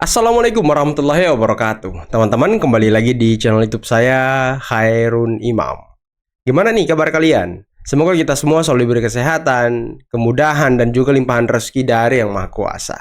Assalamualaikum warahmatullahi wabarakatuh. Teman-teman, kembali lagi di channel YouTube saya, Khairun Imam. Gimana nih kabar kalian? Semoga kita semua selalu diberi kesehatan, kemudahan, dan juga limpahan rezeki dari Yang Maha Kuasa.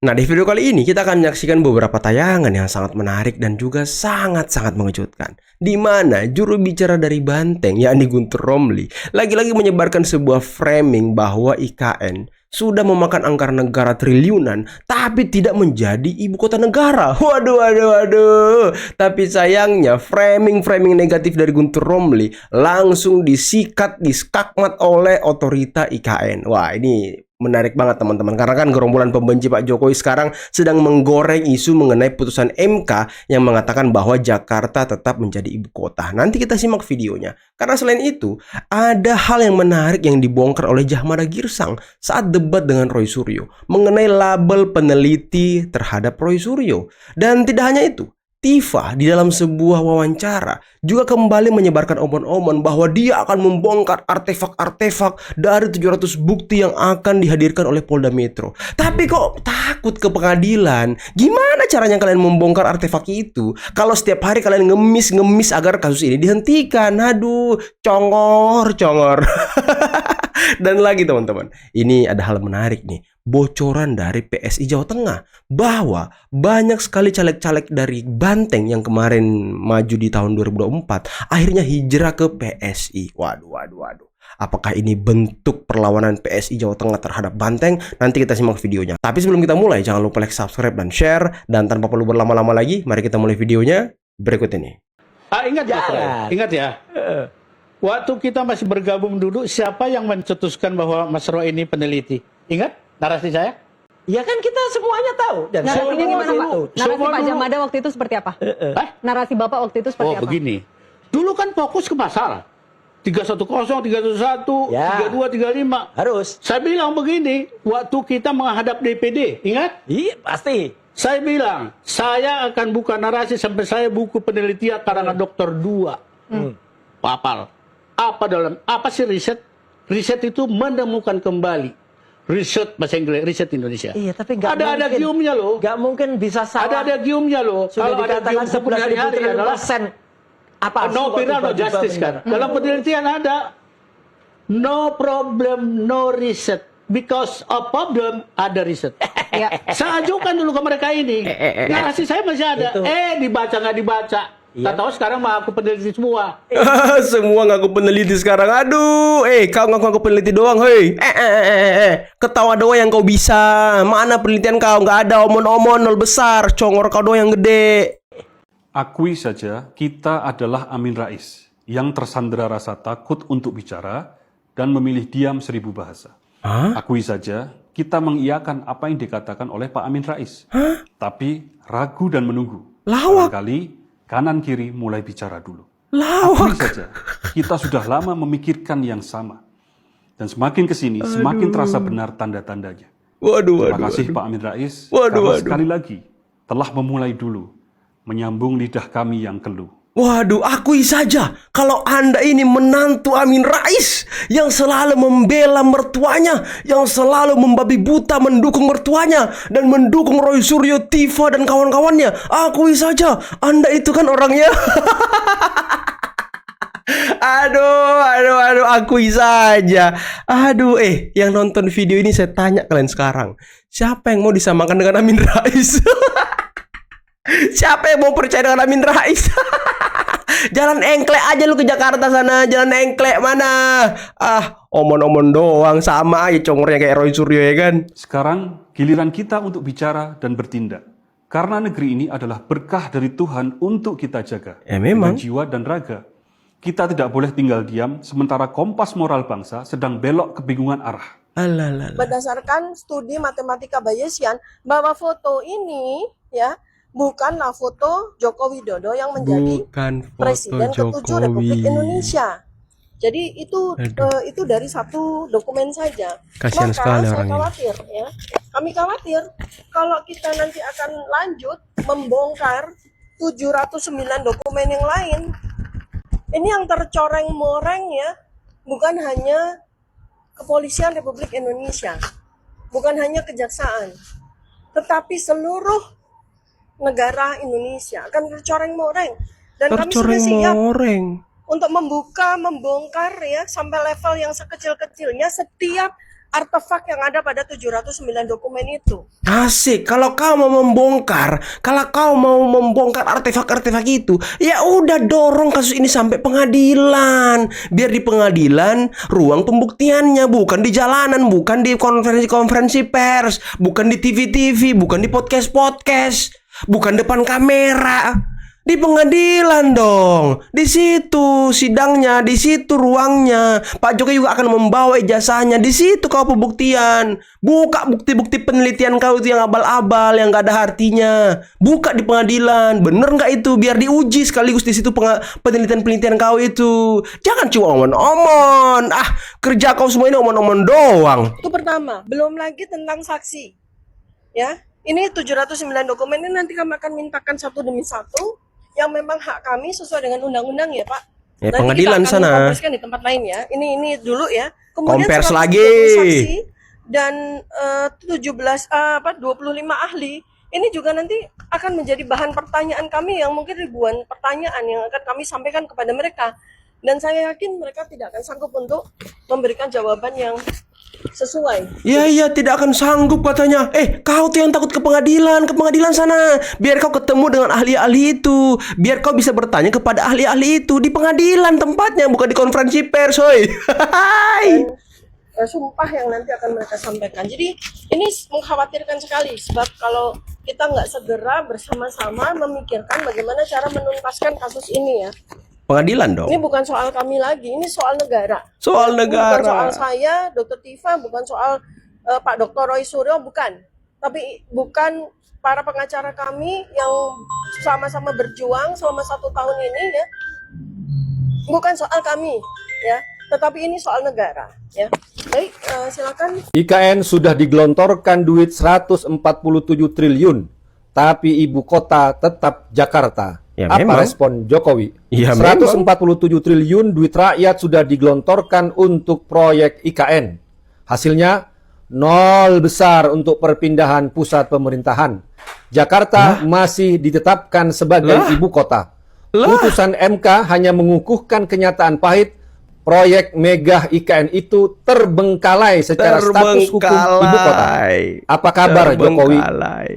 Nah, di video kali ini kita akan menyaksikan beberapa tayangan yang sangat menarik dan juga sangat-sangat mengejutkan. Di mana juru bicara dari Banteng, yakni Guntur Romli, lagi-lagi menyebarkan sebuah framing bahwa IKN sudah memakan anggaran negara triliunan, tapi tidak menjadi ibu kota negara. Waduh, waduh, waduh. Tapi sayangnya framing-framing negatif dari Guntur Romli langsung disikat, diskakmat oleh otorita IKN. Wah, ini menarik banget teman-teman, karena kan gerombolan pembenci Pak Jokowi sekarang sedang menggoreng isu mengenai putusan MK yang mengatakan bahwa Jakarta tetap menjadi ibu kota. Nanti kita simak videonya. Karena selain itu, ada hal yang menarik yang dibongkar oleh Jahmada Girsang saat debat dengan Roy Suryo mengenai label peneliti terhadap Roy Suryo. Dan tidak hanya itu, Tifa di dalam sebuah wawancara juga kembali menyebarkan omon-omon bahwa dia akan membongkar artefak-artefak dari 700 bukti yang akan dihadirkan oleh Polda Metro. Tapi kok takut ke pengadilan? Gimana caranya kalian membongkar artefak itu kalau setiap hari kalian ngemis-ngemis agar kasus ini dihentikan? Aduh, congor. Dan lagi teman-teman, ini ada hal menarik nih. Bocoran dari PSI Jawa Tengah bahwa banyak sekali caleg-caleg dari Banteng yang kemarin maju di tahun 2024 akhirnya hijrah ke PSI. Waduh. Apakah ini bentuk perlawanan PSI Jawa Tengah terhadap Banteng? Nanti kita simak videonya. Tapi sebelum kita mulai, jangan lupa like, subscribe, dan share. Dan tanpa perlu berlama-lama lagi, mari kita mulai videonya berikut ini. Ingat ya, ingat ya. Waktu kita masih bergabung dulu, siapa yang mencetuskan bahwa Mas Roy ini peneliti? Ingat narasi saya? Ya kan kita semuanya tahu. Dan narasinya gimana Pak? Narasi Pak dulu. Jahmada waktu itu seperti apa? Narasi Bapak waktu itu seperti apa? Begini. Dulu kan fokus ke masalah. 310, 311, Ya. 32, 35. Harus. Saya bilang begini, waktu kita menghadap DPD, ingat? Iya, pasti. Saya bilang, saya akan buka narasi sampai saya buku penelitian karangan dokter 2. Papal. Apa sih riset? Riset itu menemukan kembali. Riset bahasa Inggris, riset Indonesia. Iya, tapi nggak ada mungkin. giumnya loh. Nggak mungkin bisa salah. Ada giumnya loh. Sudah Kalau ada gium dikatakan 10 hari-hari adalah 11.000% apa? no viral, no justice kan. Dalam penelitian ada no problem, no reset. Because of problem, ada riset. Ya. Saya ajukan dulu ke mereka ini. Narasi saya masih ada. Itu. Dibaca nggak dibaca. Iya. Tak tahu sekarang mah aku peneliti semua. Semua ngaku peneliti sekarang. Aduh, kau ngaku peneliti doang, hei. Ketawa doang yang kau bisa. Mana penelitian kau? Nggak ada omon-omon nol besar. Congor kau doang yang gede. Akui saja kita adalah Amin Rais yang tersandera rasa takut untuk bicara dan memilih diam 1000 bahasa. Akui saja kita mengiyakan apa yang dikatakan oleh Pak Amin Rais. Tapi ragu dan menunggu. Lawak. Barangkali kanan kiri mulai bicara dulu. Lawak. Akui saja kita sudah lama memikirkan yang sama. Dan semakin kesini semakin terasa benar tanda-tandanya. Terima kasih Pak Amin Rais karena sekali lagi telah memulai dulu menyambung lidah kami yang keluh. Waduh, akui saja kalau Anda ini menantu Amin Rais yang selalu membela mertuanya, yang selalu membabi buta mendukung mertuanya dan mendukung Roy Suryo, Tifa, dan kawan-kawannya. Akui saja, Anda itu kan orangnya. Aduh, akui saja. Aduh, yang nonton video ini saya tanya kalian sekarang, siapa yang mau disamakan dengan Amin Rais? Siapa yang mau percaya dengan Amin Rais? Jalan engklek aja lu ke Jakarta sana. Jalan engklek mana? Omon-omon doang. Sama aja congornya kayak Roy Suryo, ya kan? Sekarang giliran kita untuk bicara dan bertindak. Karena negeri ini adalah berkah dari Tuhan untuk kita jaga. Memang. Dengan jiwa dan raga. Kita tidak boleh tinggal diam sementara kompas moral bangsa sedang belok kebingungan arah. Alalala. Berdasarkan studi matematika Bayesian bahwa foto ini ya bukanlah foto Joko Widodo yang menjadi Presiden ke-7 Republik Indonesia. Jadi itu dari satu dokumen saja. Kasihan sekali saya orang khawatir ya. Kami khawatir kalau kita nanti akan lanjut membongkar 709 dokumen yang lain. Ini yang tercoreng-moreng ya, bukan hanya Kepolisian Republik Indonesia, bukan hanya Kejaksaan, tetapi seluruh negara Indonesia akan tercoreng-moreng. Dan kami sudah siap untuk membongkar ya sampai level yang sekecil-kecilnya setiap artefak yang ada pada 709 dokumen itu. Asik, kalau kau mau membongkar, artefak-artefak itu, ya udah dorong kasus ini sampai pengadilan. Biar di pengadilan ruang pembuktiannya, bukan di jalanan, bukan di konferensi pers, bukan di TV-TV, bukan di podcast-podcast, bukan depan kamera. Di pengadilan dong. Di situ sidangnya, di situ ruangnya. Pak Jokowi juga akan membawa ijazahnya. Di situ kau pembuktian. Buka bukti-bukti penelitian kau itu yang abal-abal, yang gak ada artinya. Buka di pengadilan. Bener nggak itu? Biar diuji sekaligus di situ penelitian-penelitian kau itu. Jangan cuma omon-omon. Kerja kau semua ini omon-omon doang. Itu pertama. Belum lagi tentang saksi. Ya, ini 709 dokumen ini nanti kami akan mintakan satu demi satu. Yang memang hak kami sesuai dengan undang-undang ya Pak. Ya, pengadilan kita akan sana. Kompreskan di tempat lain ya. Ini dulu ya. Kemudian Kompers 130 lagi. saksi dan 25 ahli. Ini juga nanti akan menjadi bahan pertanyaan kami yang mungkin ribuan pertanyaan yang akan kami sampaikan kepada mereka. Dan saya yakin mereka tidak akan sanggup untuk memberikan jawaban yang sesuai. Iya, tidak akan sanggup katanya. Kau tuh yang takut ke pengadilan sana. Biar kau ketemu dengan ahli-ahli itu. Biar kau bisa bertanya kepada ahli-ahli itu di pengadilan tempatnya, bukan di konferensi pers, hoi. Sumpah yang nanti akan mereka sampaikan. Jadi ini mengkhawatirkan sekali sebab kalau kita nggak segera bersama-sama memikirkan bagaimana cara menuntaskan kasus ini ya. Pengadilan dong. Ini bukan soal kami lagi, ini soal negara. Soal negara. Bukan soal saya, Dr. Tifa, bukan soal Pak Dr. Roy Suryo, bukan. Tapi bukan para pengacara kami yang sama-sama berjuang selama 1 tahun ini ya. Bukan soal kami ya, tetapi ini soal negara ya. Baik, silakan. IKN sudah digelontorkan duit 147 triliun, tapi ibu kota tetap Jakarta. Ya, Apa memang. respon Jokowi? Ya, 147 triliun duit rakyat sudah digelontorkan untuk proyek IKN. Hasilnya nol besar untuk perpindahan pusat pemerintahan. Jakarta masih ditetapkan sebagai ibu kota. Putusan MK hanya mengukuhkan kenyataan pahit. Proyek megah IKN itu terbengkalai secara status hukum ibu kota. Apa kabar Jokowi?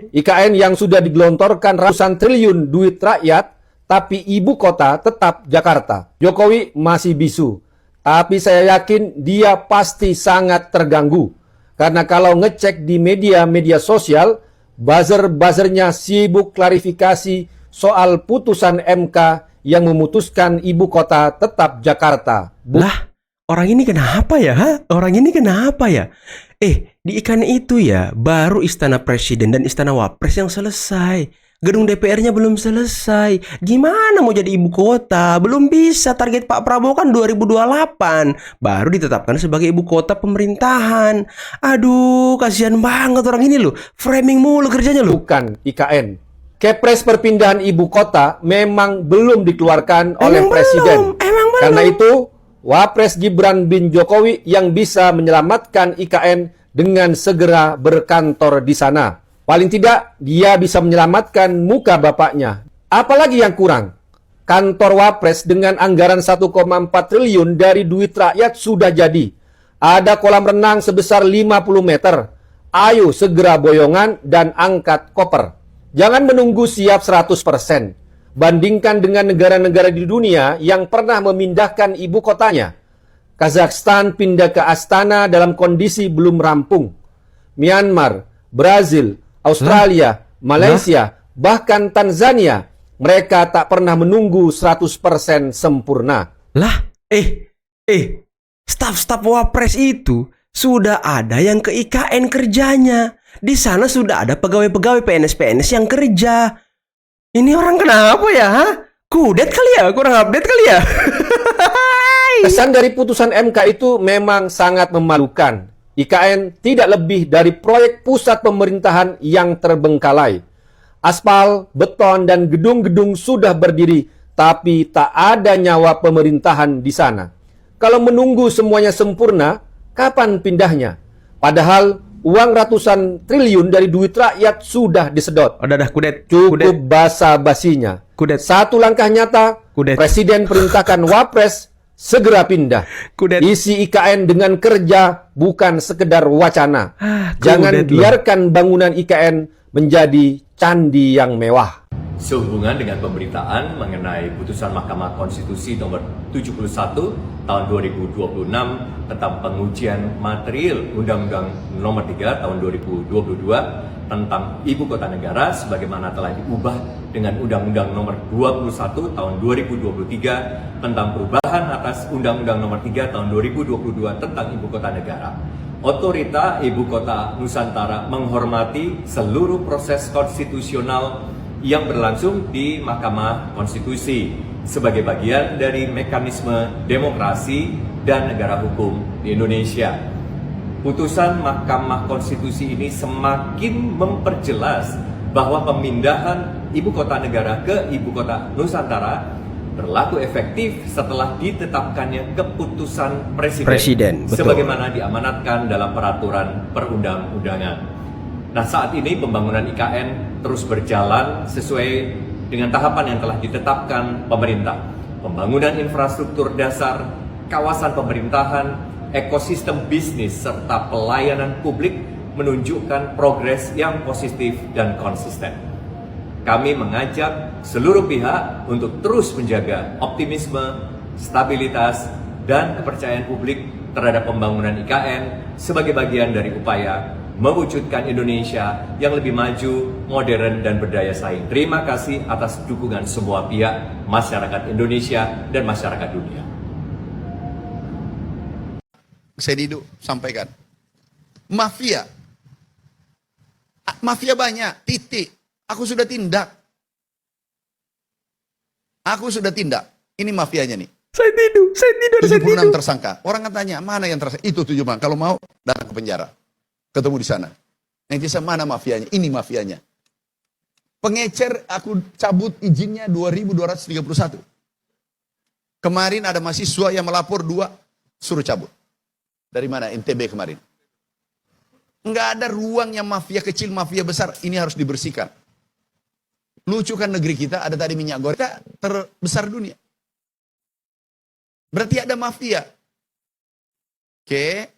IKN yang sudah digelontorkan ratusan triliun duit rakyat, tapi ibu kota tetap Jakarta. Jokowi masih bisu, tapi saya yakin dia pasti sangat terganggu. Karena kalau ngecek di media sosial, buzzer-buzzernya sibuk klarifikasi soal putusan MK yang memutuskan ibu kota tetap Jakarta. Lah, orang ini kenapa ya? Orang ini kenapa ya? Di IKN itu ya, baru istana presiden dan istana wapres yang selesai. Gedung DPR-nya belum selesai. Gimana mau jadi ibu kota? Belum bisa. Target Pak Prabowo kan 2028. Baru ditetapkan sebagai ibu kota pemerintahan. Aduh, kasihan banget orang ini loh. Framing mulu kerjanya loh. Bukan IKN. Kepres perpindahan ibu kota memang belum dikeluarkan oleh Presiden. Karena itu, Wapres Gibran bin Jokowi yang bisa menyelamatkan IKN dengan segera berkantor di sana. Paling tidak, dia bisa menyelamatkan muka bapaknya. Apalagi yang kurang? Kantor Wapres dengan anggaran 1,4 triliun dari duit rakyat sudah jadi. Ada kolam renang sebesar 50 meter. Ayo segera boyongan dan angkat koper. Jangan menunggu siap 100%. Bandingkan dengan negara-negara di dunia yang pernah memindahkan ibu kotanya. Kazakhstan pindah ke Astana dalam kondisi belum rampung. Myanmar, Brazil, Australia, Malaysia, bahkan Tanzania, mereka tak pernah menunggu 100% sempurna. Lah, staf-staf Wapres itu sudah ada yang ke IKN kerjanya. Di sana sudah ada pegawai-pegawai PNS-PNS yang kerja. Ini orang kenapa ya? Kudet kali ya? Kurang update kali ya? Kesan dari putusan MK itu memang sangat memalukan. IKN tidak lebih dari proyek pusat pemerintahan yang terbengkalai. Aspal, beton, dan gedung-gedung sudah berdiri, tapi tak ada nyawa pemerintahan di sana. Kalau menunggu semuanya sempurna, kapan pindahnya? Padahal uang ratusan triliun dari duit rakyat sudah disedot. Udah kudet. Cukup basa-basinya. Kudet. Satu langkah nyata, Kudet. Presiden perintahkan Wapres segera pindah. Kudet. Isi IKN dengan kerja, bukan sekedar wacana. Jangan kudet loh. biarkan bangunan IKN menjadi candi yang mewah. Sehubungan dengan pemberitaan mengenai putusan Mahkamah Konstitusi nomor 71 tahun 2026 tentang pengujian material Undang-Undang nomor 3 tahun 2022 tentang Ibu Kota Negara sebagaimana telah diubah dengan Undang-Undang nomor 21 tahun 2023 tentang perubahan atas Undang-Undang nomor 3 tahun 2022 tentang Ibu Kota Negara. Otorita Ibu Kota Nusantara menghormati seluruh proses konstitusional yang berlangsung di Mahkamah Konstitusi sebagai bagian dari mekanisme demokrasi dan negara hukum di Indonesia. Putusan Mahkamah Konstitusi ini semakin memperjelas bahwa pemindahan Ibu Kota Negara ke Ibu Kota Nusantara berlaku efektif setelah ditetapkannya keputusan Presiden betul. sebagaimana diamanatkan dalam peraturan perundang-undangan. Nah, saat ini pembangunan IKN terus berjalan sesuai dengan tahapan yang telah ditetapkan pemerintah. Pembangunan infrastruktur dasar, kawasan pemerintahan, ekosistem bisnis, serta pelayanan publik menunjukkan progres yang positif dan konsisten. Kami mengajak seluruh pihak untuk terus menjaga optimisme, stabilitas, dan kepercayaan publik terhadap pembangunan IKN sebagai bagian dari upaya mewujudkan Indonesia yang lebih maju, modern, dan berdaya saing. Terima kasih atas dukungan semua pihak, masyarakat Indonesia, dan masyarakat dunia. Saya Didu sampaikan, mafia banyak, titik. Aku sudah tindak. Ini mafianya nih. Saya tidur. 76 tersangka. Orang kan tanya, mana yang tersangka? Itu 7 orang. Kalau mau, datang ke penjara. Ketemu di sana. Yang mana mafianya? Ini mafianya. Pengecer aku cabut izinnya 2.231. Kemarin ada mahasiswa yang melapor 2, suruh cabut. Dari mana? NTB kemarin. Enggak ada ruang yang mafia kecil, mafia besar. Ini harus dibersihkan. Lucu kan negeri kita, ada tadi minyak goreng. Kita terbesar dunia. Berarti ada mafia. Oke.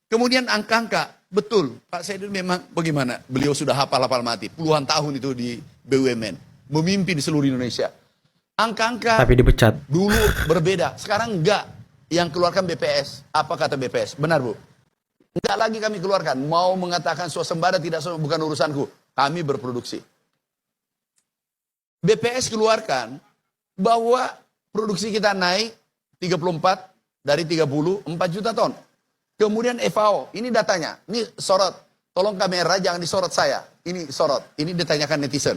Kemudian angka-angka, betul, Pak Saidul memang bagaimana? Beliau sudah hafal mati, puluhan tahun itu di BUMN, memimpin di seluruh Indonesia. Angka-angka Tapi dipecat. dulu berbeda, sekarang enggak. Yang keluarkan BPS, apa kata BPS? Benar Bu? Enggak lagi kami keluarkan, mau mengatakan swasembada tidak bukan urusanku, kami berproduksi. BPS keluarkan bahwa produksi kita naik 34 dari 30, 4 juta ton. Kemudian FAO, ini datanya, ini sorot. Tolong kamera jangan disorot saya. Ini sorot, ini ditanyakan netizen.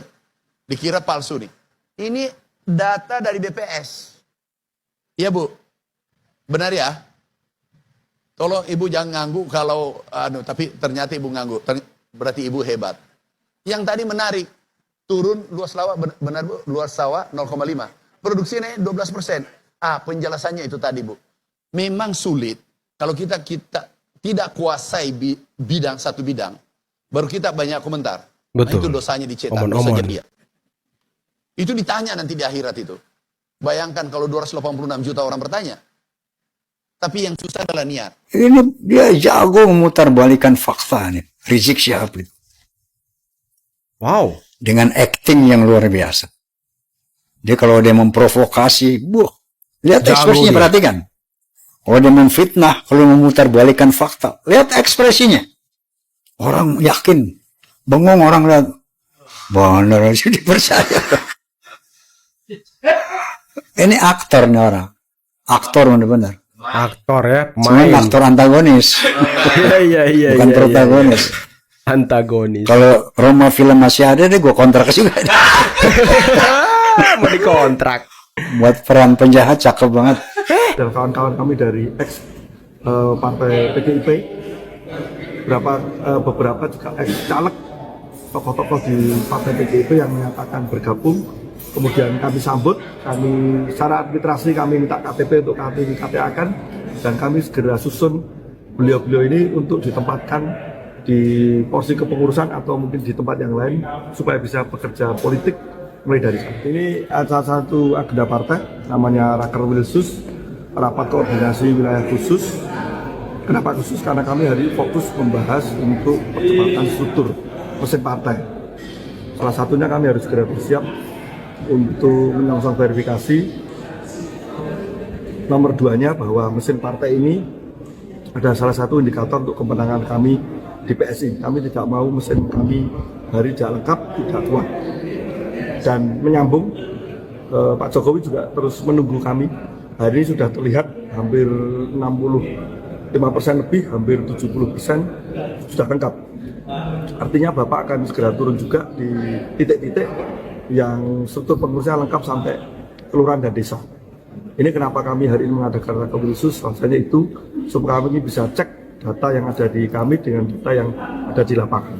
Dikira palsu nih. Ini data dari BPS. Iya Bu, benar ya? Tolong Ibu jangan nganggu kalau, tapi ternyata Ibu nganggu. Berarti Ibu hebat. Yang tadi menarik, turun luas sawah, benar Bu? Luas sawah 0,5. Produksinya 12%. Penjelasannya itu tadi Bu. Memang sulit. Kalau kita tidak kuasai satu bidang, baru kita banyak komentar. Betul. Nah, itu dosanya dicetak, dosa dia. Itu ditanya nanti di akhirat itu. Bayangkan kalau 286 juta orang bertanya. Tapi yang susah adalah niat. Ini dia jago memutarbalikan fakta nih. Rizik Syihab itu. Wow. Dengan acting yang luar biasa. Dia kalau dia memprovokasi, lihat ekspresinya, perhatikan. Kalau dia memfitnah, kalau memutarbalikan fakta, lihat ekspresinya. Orang yakin, bengong orang lihat, benar aja dipercaya. Ini aktornya orang, aktor benar-benar. Aktor ya, pemain. Cuman aktor antagonis, iya, bukan protagonis. Antagonis. Kalau Roma film masih ada deh, gue kontrak juga. Mau dikontrak. Buat peran penjahat cakep banget. Dan kawan-kawan kami dari ex partai PDIP, beberapa juga ex caleg, tokoh-tokoh di partai PDIP yang menyatakan bergabung. Kemudian kami sambut, kami secara administrasi kami minta KTP untuk kami KTA-kan, dan kami segera susun beliau-beliau ini untuk ditempatkan di porsi kepengurusan atau mungkin di tempat yang lain supaya bisa bekerja politik mulai dari sana. Ini salah satu agenda partai namanya Rakerwilsus, rapat koordinasi wilayah khusus. Kenapa khusus? Karena kami hari ini fokus membahas untuk percepatan struktur mesin partai. Salah satunya kami harus segera bersiap untuk menyongsong verifikasi. Nomor 2-nya bahwa mesin partai ini adalah salah satu indikator untuk kemenangan kami di PSI. Kami tidak mau mesin kami hari tidak lengkap, tidak kuat. Dan menyambung, Pak Jokowi juga terus menunggu kami. Hari ini sudah terlihat hampir 65% lebih, hampir 70% sudah lengkap. Artinya Bapak akan segera turun juga di titik-titik yang struktur pengurusnya lengkap sampai kelurahan dan desa. Ini kenapa kami hari ini mengadakan rapat khusus, rasanya itu supaya kami bisa cek data yang ada di kami dengan data yang ada di lapangan.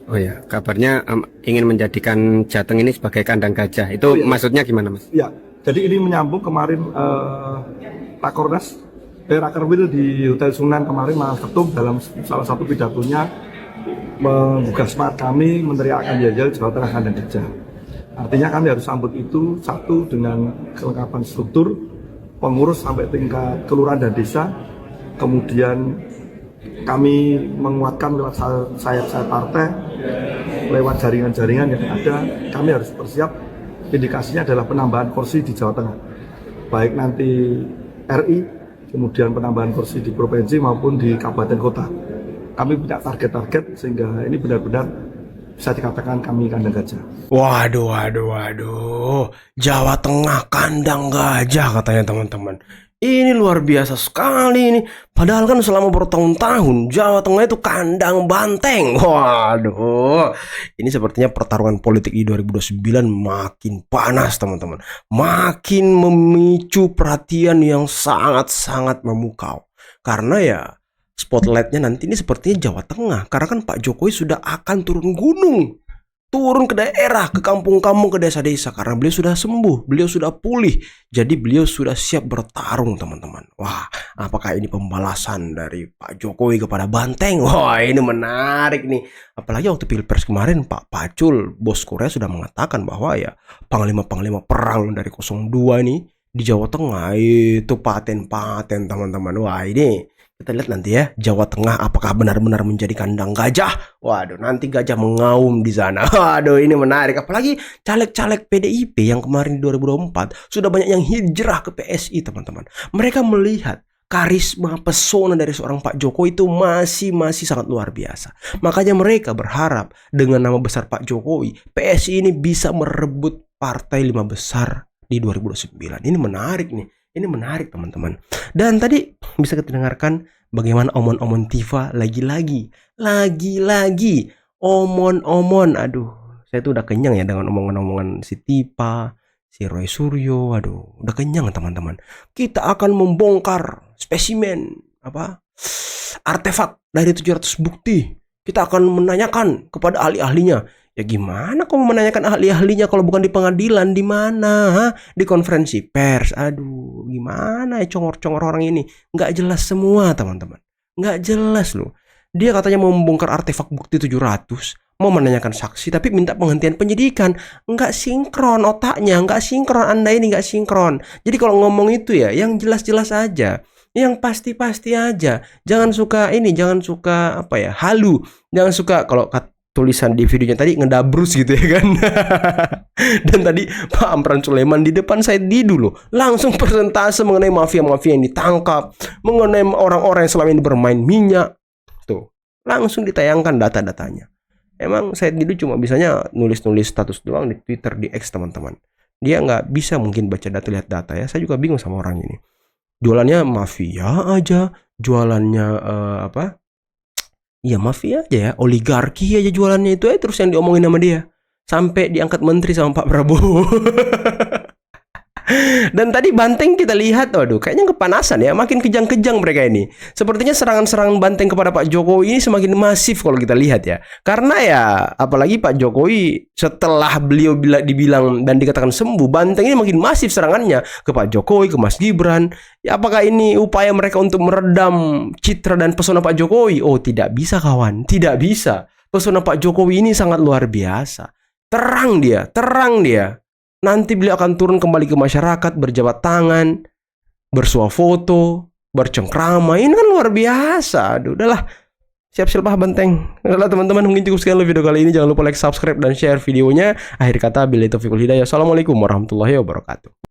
Oh ya, kabarnya ingin menjadikan Jateng ini sebagai kandang gajah. Itu maksudnya gimana, Mas? Ya, jadi ini menyambung kemarin Rakornas, Rakerwil di Hotel Sunan kemarin Mas Ketum dalam salah satu pidatonya membuka semangat kami meneriakkan jajal Jawa Tengah kandang gajah. Artinya kami harus sambut itu satu dengan kelengkapan struktur pengurus sampai tingkat kelurahan dan desa. Kemudian kami menguatkan lewat sayap-sayap partai, lewat jaringan-jaringan yang ada. Kami harus bersiap. Indikasinya adalah penambahan kursi di Jawa Tengah, baik nanti RI, kemudian penambahan kursi di provinsi maupun di kabupaten kota. Kami punya target-target sehingga ini benar-benar bisa dikatakan kami kandang gajah. Waduh. Jawa Tengah kandang gajah katanya teman-teman. Ini luar biasa sekali ini. Padahal kan selama bertahun-tahun Jawa Tengah itu kandang banteng. Waduh. Ini sepertinya pertarungan politik di 2029 makin panas teman-teman. Makin memicu perhatian yang sangat-sangat memukau. Karena ya spotlightnya nanti ini sepertinya Jawa Tengah. Karena kan Pak Jokowi sudah akan turun gunung, turun ke daerah, ke kampung-kampung, ke desa-desa. Karena beliau sudah sembuh, beliau sudah pulih. Jadi beliau sudah siap bertarung teman-teman. Wah, apakah ini pembalasan dari Pak Jokowi kepada Banteng? Wah, ini menarik nih. Apalagi waktu Pilpres kemarin Pak Pacul, bos Korea sudah mengatakan bahwa ya panglima-panglima perang dari 02 ini di Jawa Tengah itu paten-paten teman-teman. Wah, ini kita lihat nanti ya, Jawa Tengah apakah benar-benar menjadi kandang gajah? Waduh, nanti gajah mengaum di sana. Waduh, ini menarik. Apalagi caleg-caleg PDIP yang kemarin di 2024 sudah banyak yang hijrah ke PSI, teman-teman. Mereka melihat karisma pesona dari seorang Pak Jokowi itu masih sangat luar biasa. Makanya mereka berharap dengan nama besar Pak Jokowi, PSI ini bisa merebut partai 5 besar di 2029. Ini menarik nih. Ini menarik teman-teman. Dan tadi bisa kita dengarkan bagaimana omon-omon Tifa lagi-lagi omon-omon. Aduh, saya tuh udah kenyang ya dengan omongan-omongan si Tifa, si Roy Suryo. Aduh, udah kenyang teman-teman. Kita akan membongkar spesimen artefak dari 700 bukti. Kita akan menanyakan kepada ahli-ahlinya. Ya gimana kamu menanyakan ahli-ahlinya kalau bukan di pengadilan? Di mana? Di konferensi pers. Aduh, gimana ya congor-congor orang ini? Nggak jelas semua teman-teman. Nggak jelas loh. Dia katanya mau membongkar artefak bukti 700. Mau menanyakan saksi tapi minta penghentian penyidikan. Nggak sinkron otaknya. Nggak sinkron, Anda ini nggak sinkron. Jadi kalau ngomong itu ya yang jelas-jelas aja. Yang pasti-pasti aja. Jangan suka halu. Jangan suka kalau tulisan di videonya tadi ngedabrus gitu ya kan. Dan tadi Pak Amran Sulaiman di depan saya dulu langsung persentase mengenai mafia-mafia yang ditangkap, mengenai orang-orang yang selama ini bermain minyak. Tuh, langsung ditayangkan data-datanya. Emang saya dulu cuma bisanya nulis-nulis status doang di Twitter, di X teman-teman. Dia nggak bisa mungkin baca data, lihat data ya. Saya juga bingung sama orang ini. Jualannya mafia aja, jualannya ya mafia aja ya, oligarki aja jualannya itu terus yang diomongin sama dia. Sampai diangkat menteri sama Pak Prabowo. Dan tadi Banteng kita lihat, waduh, kayaknya kepanasan ya, makin kejang-kejang mereka ini. Sepertinya serangan-serangan Banteng kepada Pak Jokowi ini semakin masif kalau kita lihat ya. Karena ya, apalagi Pak Jokowi setelah beliau dibilang dan dikatakan sembuh, Banteng ini makin masif serangannya ke Pak Jokowi, ke Mas Gibran. Ya, apakah ini upaya mereka untuk meredam citra dan pesona Pak Jokowi? Oh, tidak bisa kawan, tidak bisa. Pesona Pak Jokowi ini sangat luar biasa. Terang dia. Nanti beliau akan turun kembali ke masyarakat, berjabat tangan, bersuah foto, bercengkrama. Ini kan luar biasa. Aduh, udahlah. Siap-siap Banteng. Udahlah teman-teman, mungkin cukup sekian video kali ini. Jangan lupa like, subscribe, dan share videonya. Akhir kata, billahi taufiq wal hidayah. Assalamualaikum warahmatullahi wabarakatuh.